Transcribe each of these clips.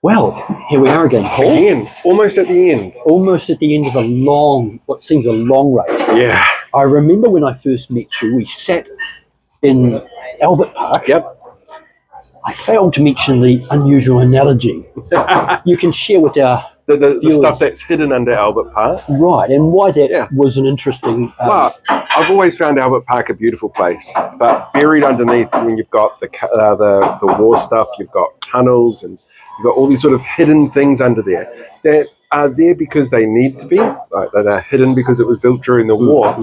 Well, here we are again, Paul. Again, almost at the end. Almost at the end of what seems a long race. Yeah. I remember when I first met you, we sat in Albert Park. Yep. I failed to mention the unusual analogy. You can share with our the stuff that's hidden under Albert Park. Right, and why that was an interesting... Well, I've always found Albert Park a beautiful place, but buried underneath, when you've got the war stuff, you've got tunnels, and you've got all these sort of hidden things under there that are there because they need to be, like, that are hidden because it was built during the war.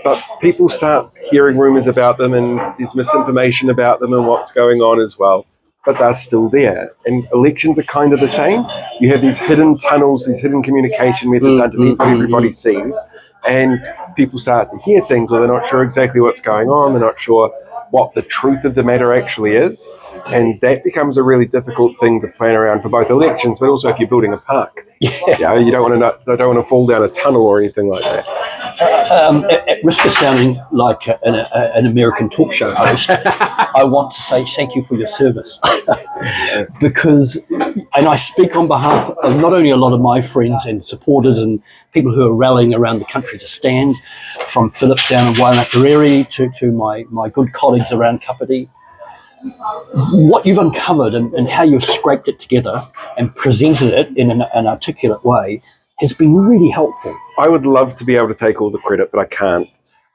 But people start hearing rumours about them, and there's misinformation about them and what's going on as well. But they're still there. And elections are kind of the same. You have these hidden tunnels, these hidden communication methods underneath what everybody sees. And people start to hear things, or they're not sure exactly what's going on. They're not sure what the truth of the matter actually is. And that becomes a really difficult thing to plan around for both elections, but also if you're building a park. Yeah. You don't want to fall down a tunnel or anything like that. At risk of sounding like an American talk show host, I want to say thank you for your service. Because, and I speak on behalf of not only a lot of my friends and supporters and people who are rallying around the country to stand, from Phillips down in Waimakariri to my good colleagues around Kapiti. What you've uncovered and how you've scraped it together and presented it in an articulate way has been really helpful. I would love to be able to take all the credit, but I can't.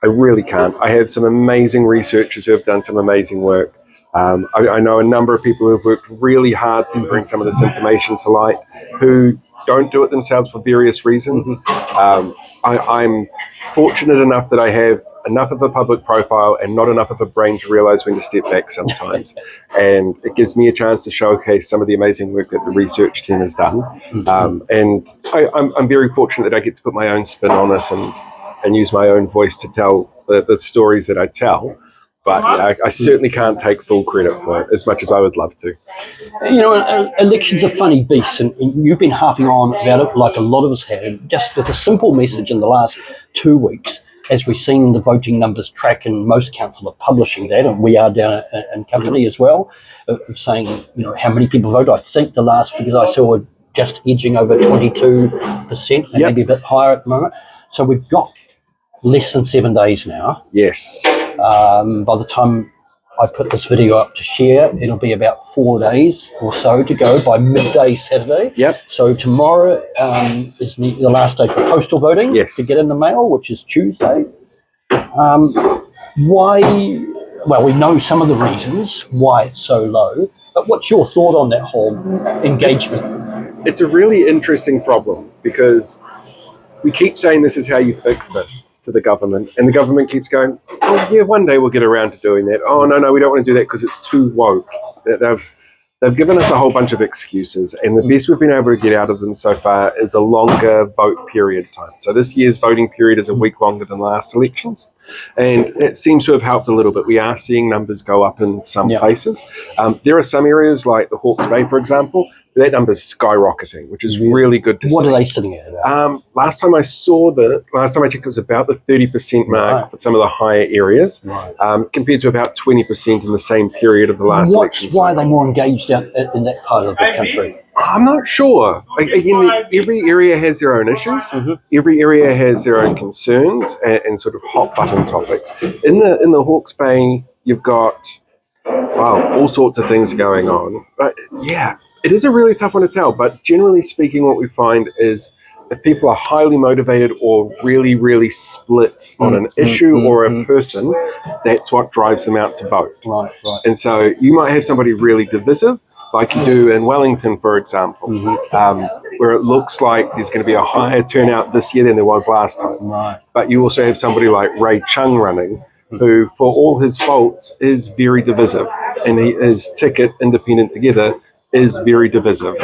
I really can't. I have some amazing researchers who have done some amazing work. I know a number of people who have worked really hard to bring some of this information to light, who don't do it themselves for various reasons. I'm fortunate enough that I have enough of a public profile and not enough of a brain to realize when to step back sometimes. And it gives me a chance to showcase some of the amazing work that the research team has done. And I'm very fortunate that I get to put my own spin on it and use my own voice to tell the stories that I tell. But I certainly can't take full credit for it, as much as I would love to. You know, elections are funny beasts, and you've been harping on about it like a lot of us have, just with a simple message in the last 2 weeks. As we've seen the voting numbers track, and most councils are publishing that, and we are down in Kapiti as well, of saying, you know, how many people voted. I think the last figures I saw were just edging over 22%, and maybe a bit higher at the moment. So we've got less than 7 days now. Yes. By the time I put this video up to share, it'll be about 4 days or so to go by midday Saturday. Yep. So tomorrow is the last day for postal voting to get in the mail, which is Tuesday. Why? Well, we know some of the reasons why it's so low, but what's your thought on that whole engagement? It's a really interesting problem, because we keep saying this is how you fix this to the government, and the government keeps going, oh yeah, one day we'll get around to doing that. Oh no, we don't want to do that because it's too woke. They've given us a whole bunch of excuses, and the best we've been able to get out of them so far is a longer vote period time. So this year's voting period is a week longer than last elections, and it seems to have helped a little bit. We are seeing numbers go up in some places. There are some areas like the Hawke's Bay, for example, that number's skyrocketing, which is really good to see. What are they sitting at? Last time I checked, it was about the 30% mark for some of the higher areas, compared to about 20% in the same period of the last election. Why are they more engaged out in that part of the country? I'm not sure. Again, every area has their own issues. Every area has their own concerns and sort of hot button topics. In the Hawke's Bay, you've got all sorts of things going on. But yeah, it is a really tough one to tell. But generally speaking, what we find is if people are highly motivated or really, really split on an issue or a person, that's what drives them out to vote. Right. And so you might have somebody really divisive, like you do in Wellington, for example, where it looks like there's going to be a higher turnout this year than there was last time. Right. But you also have somebody like Ray Chung running, who, for all his faults, is very divisive. And his ticket, Independent Together, is very divisive.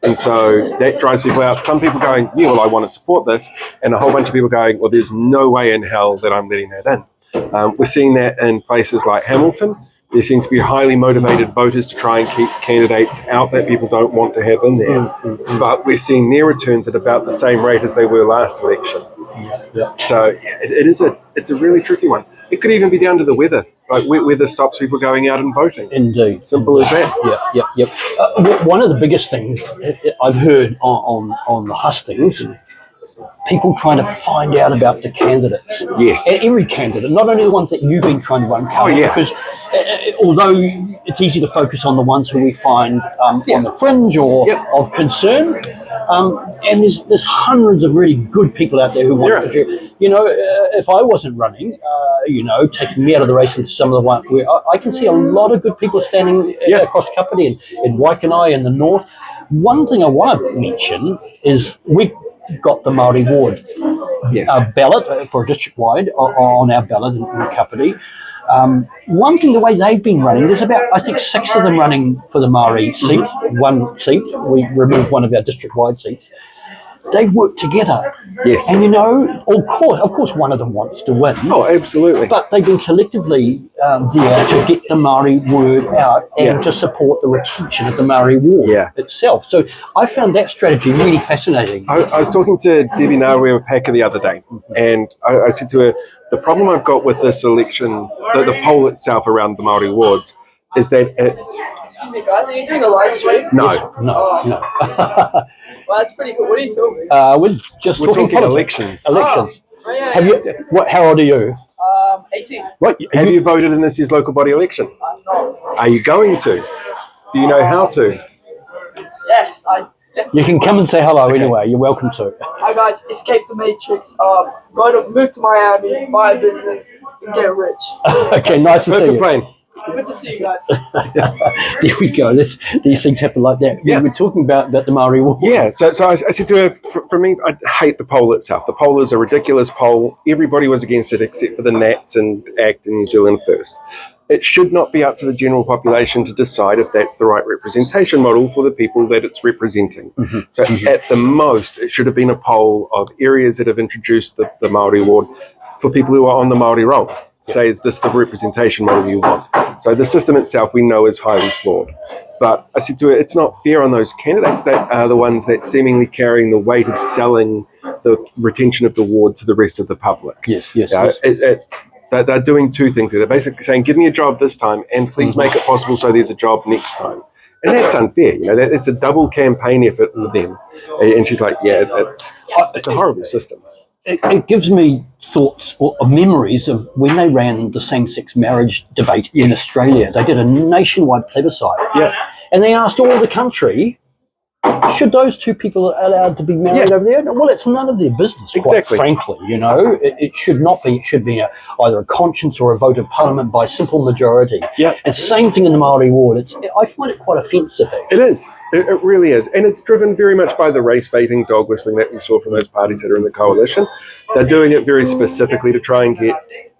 And so that drives people out. Some people going, yeah, well, I want to support this. And a whole bunch of people going, well, there's no way in hell that I'm letting that in. We're seeing that in places like Hamilton. There seems to be highly motivated voters to try and keep candidates out that people don't want to have in there. But we're seeing their returns at about the same rate as they were last election. So it's a really tricky one. It could even be down to the weather. Like weather stops people going out and voting. Indeed. Simple as that. Yep. One of the biggest things I've heard on the hustings, people trying to find out about the candidates. Yes. And every candidate, not only the ones that you've been trying to uncover, because although it's easy to focus on the ones who we find on the fringe or of concern, and there's hundreds of really good people out there who want to do. You know, if I wasn't running, taking me out of the race into some of the ones where I can see a lot of good people standing across Kapiti in Waikanae in the north. One thing I want to mention is we've got the Māori ward ballot for district-wide on our ballot in Kapiti. One thing, the way they've been running, there's about, I think, 6 of them running for the Māori seat, one seat. We removed one of our district-wide seats. They work together. Yes. And, of course, one of them wants to win. Oh, absolutely. But they've been collectively there to get the Māori word out and to support the retention of the Māori ward itself. So I found that strategy really fascinating. I was talking to Debbie Nawe of Packer the other day, and I said to her, the problem I've got with this election, the poll itself around the Māori wards, is that it's... Excuse me, guys, are you doing a live stream? No. Well, that's pretty cool. What are you filming? We're talking elections. Elections. Oh, yeah. Have you? How old are you? 18. What? Have you voted in this year's local body election? I'm not. Are you going to? Do you know how to? Yes, I definitely. You can come and say hello anyway. You're welcome to. Hi, guys. Escape the Matrix. Move to Miami, buy a business, and get rich. Okay, nice to see Perfect you. plan. Good to see you guys. There we go. These things happen like that. Yeah. We're talking about the Māori ward. Yeah, so I said to her, for me, I hate the poll itself. The poll is a ridiculous poll. Everybody was against it except for the Nats and ACT in New Zealand First. It should not be up to the general population to decide if that's the right representation model for the people that it's representing. So at the most, it should have been a poll of areas that have introduced the Māori ward for people who are on the Māori roll. Say, is this the representation model you want? So the system itself we know is highly flawed. But I said to her, it's not fair on those candidates that are the ones that seemingly carrying the weight of selling the retention of the ward to the rest of the public. Yes. They're doing two things. They're basically saying, give me a job this time and please make it possible so there's a job next time. And that's unfair. It's a double campaign effort for them. And she's like, it's a horrible system. It gives me thoughts or memories of when they ran the same-sex marriage debate in Australia. They did a nationwide plebiscite. And they asked all the country, should those two people allowed to be married over there? Well, it's none of their business, quite frankly, It should not be. It should be either a conscience or a vote of parliament by simple majority. And same thing in the Māori ward. I find it quite offensive. It is. It really is. And it's driven very much by the race-baiting, dog whistling that we saw from those parties that are in the coalition. They're doing it very specifically to try and get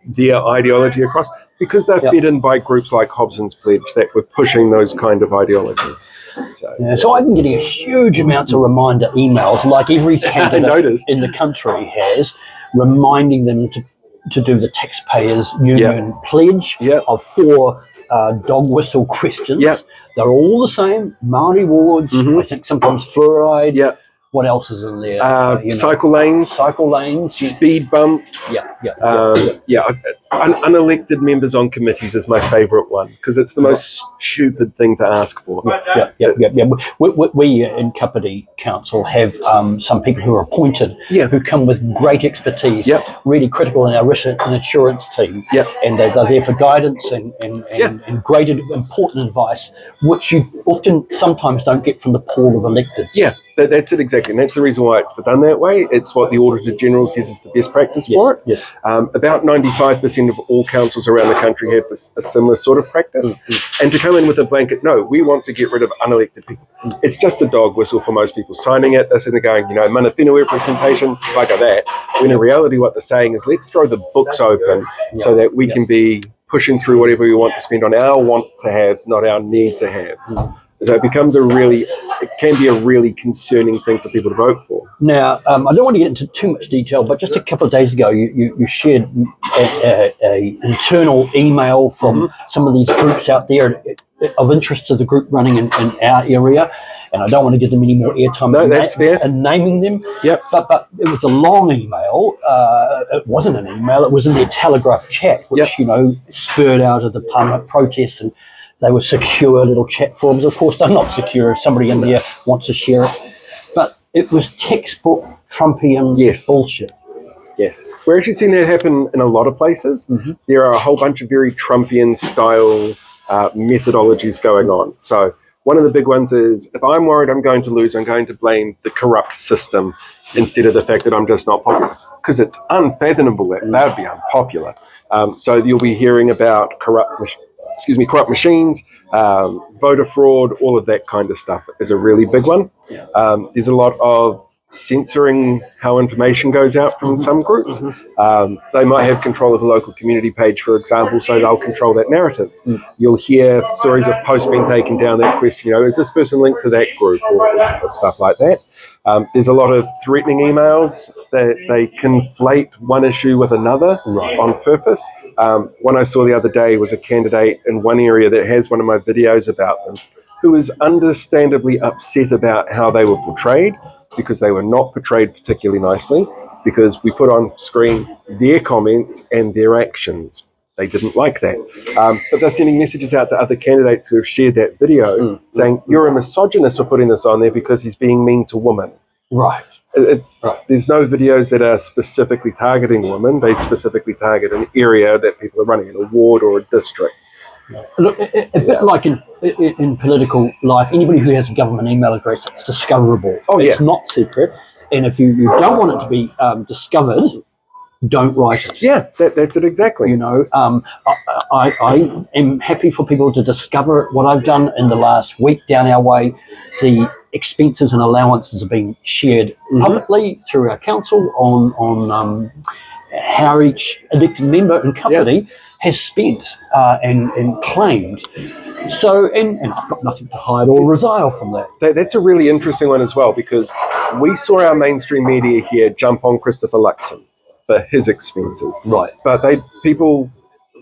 their ideology across because they're fed in by groups like Hobson's Pledge that were pushing those kind of ideologies. So I've been getting a huge amounts of reminder emails, like every candidate in the country has, reminding them to do the taxpayers union pledge of 4 dog whistle questions. They're all the same. Māori wards, I think sometimes fluoride. What else is in there? Cycle lanes, speed bumps. Unelected members on committees is my favourite one because it's the most stupid thing to ask for. We in Kapiti Council have some people who are appointed who come with great expertise, really critical in our risk and insurance team, and they're there for guidance and great important advice, which you sometimes don't get from the pool of electeds. That's it exactly, and that's the reason why it's done that way. It's what the Auditor General says is the best practice for it. About 95% of all councils around the country have a similar sort of practice. And to come in with a blanket, no, we want to get rid of unelected people. It's just a dog whistle for most people signing it. They're sitting there going, mana whenua representation, like that. When in reality what they're saying is let's throw the books open so that we can be pushing through whatever we want to spend on our want-to-haves, not our need-to-haves. So it can be a really concerning thing for people to vote for. Now, I don't want to get into too much detail, but just a couple of days ago, you shared a internal email from some of these groups out there of interest to the group running in our area. and I don't want to give them any more airtime. No, that's fair. And naming them. Yep. But it was a long email. It wasn't an email. It was in their Telegraph chat, which spurred out of the Parliament protests, and they were secure little chat forums. Of course, they're not secure if somebody in there wants to share it. But it was textbook Trumpian bullshit. Yes. We're actually seeing that happen in a lot of places. There are a whole bunch of very Trumpian style methodologies going on. So one of the big ones is, if I'm worried I'm going to lose, I'm going to blame the corrupt system instead of the fact that I'm just not popular. Because it's unfathomable that they would be unpopular. So you'll be hearing about corrupt machines, voter fraud, all of that kind of stuff is a really big one. There's a lot of censoring how information goes out from some groups. They might have control of a local community page, for example, so they'll control that narrative. You'll hear stories of posts being taken down that question, is this person linked to that group, or stuff like that. There's a lot of threatening emails that they conflate one issue with another on purpose. One I saw the other day was a candidate in one area that has one of my videos about them, who was understandably upset about how they were portrayed, because they were not portrayed particularly nicely, because we put on screen their comments and their actions. They didn't like that. But they're sending messages out to other candidates who have shared that video saying, you're a misogynist for putting this on there because he's being mean to women. Right. There's no videos that are specifically targeting women. They specifically target an area that people are running, in a ward or a district. Look, a bit like in political life, anybody who has a government email address, it's discoverable. It's not secret. And if you don't want it to be discovered, don't write it. Yeah, that's it exactly. I am happy for people to discover what I've done in the last week down our way. The expenses and allowances are being shared publicly through our council on how each elected member and company has spent and claimed. So, and I've got nothing to hide or resile from that. That's a really interesting one as well, because we saw our mainstream media here jump on Christopher Luxon for his expenses. Right. But people,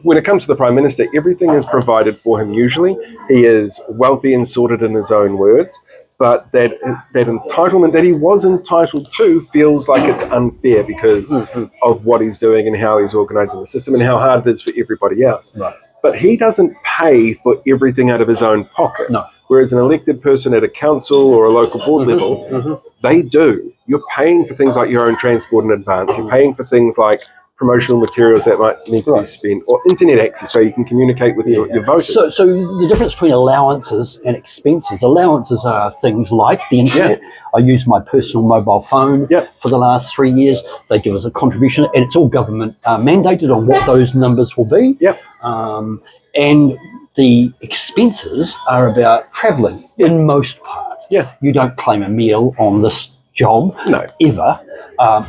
when it comes to the Prime Minister, everything is provided for him usually. He is wealthy and sorted in his own words. But that entitlement that he was entitled to feels like it's unfair because of what he's doing and how he's organising the system and how hard it is for everybody else. Right. But he doesn't pay for everything out of his own pocket. No. Whereas an elected person at a council or a local board level, they do. You're paying for things like your own transport in advance. You're paying for things like promotional materials that might need to be spent, or internet access so you can communicate with your voters. So the difference between allowances and expenses, allowances are things like the internet. I use my personal mobile phone for the last 3 years. They give us a contribution, and it's all government mandated on what those numbers will be. And the expenses are about travelling in most part. You don't claim a meal on this job ever,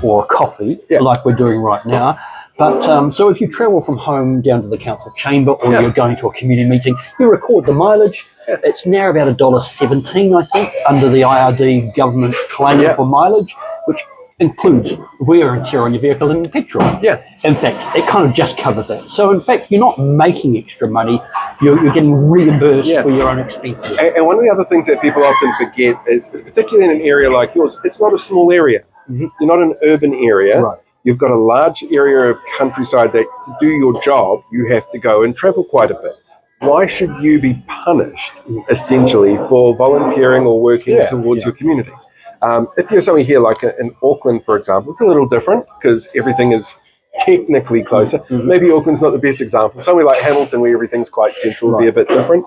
or a coffee like we're doing right now. But so if you travel from home down to the council chamber, or you're going to a community meeting, you record the mileage. It's now about $1.17, I think, under the IRD government claim for mileage, which includes wear and tear on your vehicle and petrol. In fact, it kind of just covers that. So in fact, you're not making extra money, you're getting reimbursed for your own expenses. And one of the other things that people often forget is particularly in an area like yours, it's not a small area. You're not an urban area. You've got a large area of countryside that to do your job, you have to go and travel quite a bit. Why should you be punished, essentially, for volunteering or working towards your community? If you're somewhere here, like in Auckland, for example, it's a little different because everything is technically closer. Maybe Auckland's not the best example. Somewhere like Hamilton, where everything's quite central, will be a bit different.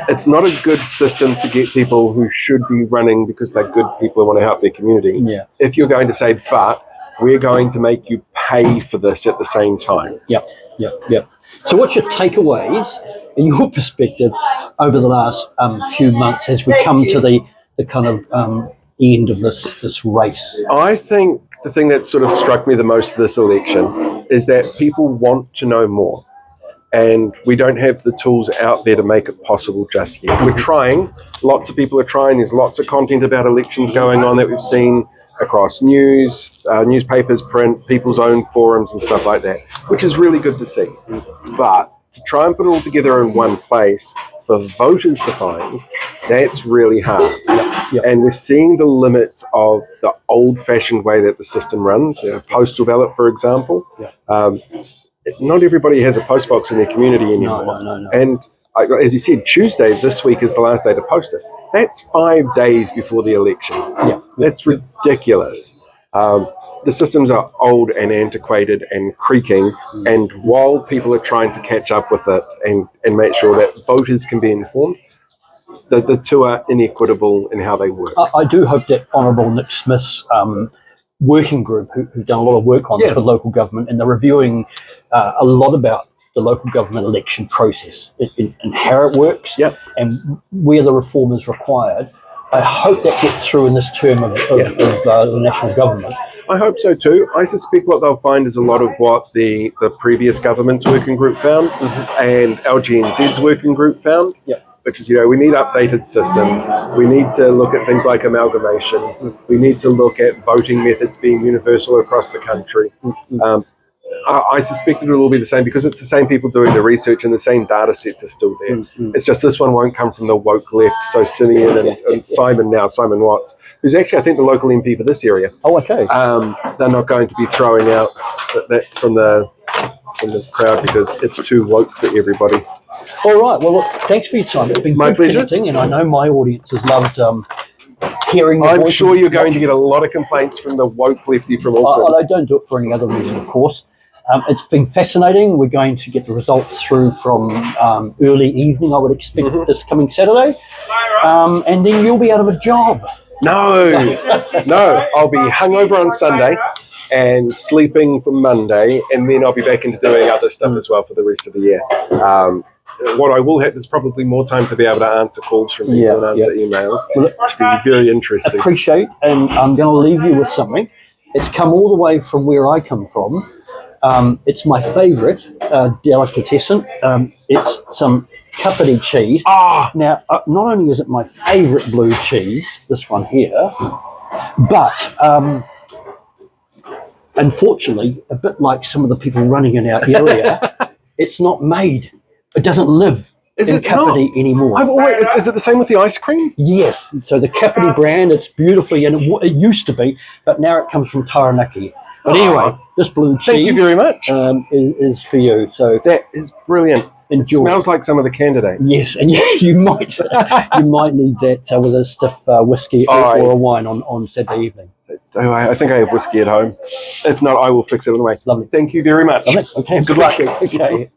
It's not a good system to get people who should be running because they're good people who want to help their community. If you're going to say, but we're going to make you pay for this at the same time. So what's your takeaways in your perspective over the last few months as we come to the kind of end of this race? I think the thing that sort of struck me the most this election is that people want to know more. And we don't have the tools out there to make it possible just yet. We're trying. Lots of people are trying. There's lots of content about elections going on that we've seen across news, newspapers, print, people's own forums and stuff like that, which is really good to see. But to try and put it all together in one place for voters to find, that's really hard. Yep. And we're seeing the limits of the old-fashioned way that the system runs. Postal ballot, for example. Not everybody has a post box in their community anymore. No. And as you said, Tuesday this week is the last day to post it. That's 5 days before the election. That's ridiculous. The systems are old and antiquated and creaking, and while people are trying to catch up with it and make sure that voters can be informed, the two are inequitable in how they work. I do hope that Honourable Nick Smith's working group, who've done a lot of work on this with local government, and they're reviewing a lot about the local government election process and how it works and where the reform is required. I hope that gets through in this term of the national government. I hope so too. I suspect what they'll find is a lot of what the previous government's working group found and LGNZ's working group found. Which is, we need updated systems. We need to look at things like amalgamation. We need to look at voting methods being universal across the country. I suspect it will be the same because it's the same people doing the research and the same data sets are still there. It's just this one won't come from the woke left, so Simeon and Simon Watts, who's actually, I think, the local MP for this area. Oh, okay. They're not going to be throwing out that from the crowd because it's too woke for everybody. All right. Well, look, thanks for your time. It's been my pleasure. Connecting, and I know my audience has loved hearing the I'm voices. sure you're going to get a lot of complaints from the woke lefty from Auckland. I don't do it for any other reason, of course. It's been fascinating. We're going to get the results through from early evening, I would expect, this coming Saturday. And then you'll be out of a job. No. I'll be hungover on Sunday and sleeping for Monday, and then I'll be back into doing other stuff as well for the rest of the year. What I will have is probably more time to be able to answer calls from people and answer emails, which will be very interesting. Appreciate, and I'm going to leave you with something. It's come all the way from where I come from. It's my favourite delicatessen. It's some Kapiti cheese. Now, not only is it my favourite blue cheese, this one here, but unfortunately, a bit like some of the people running in our area, it's not made. It doesn't live in Kapiti anymore. Is it the same with the ice cream? Yes. So the Kapiti brand, it's beautifully, and it used to be, but now it comes from Taranaki. But anyway, this blue cheese. Thank you very much. Is for you. So that is brilliant. Enjoy. It smells like some of the candidates. Yes, and you might need that with a stiff whiskey or a wine on Saturday evening. I think I have whiskey at home. If not, I will fix it anyway. Lovely. Thank you very much. Lovely. Okay. Good luck. Okay.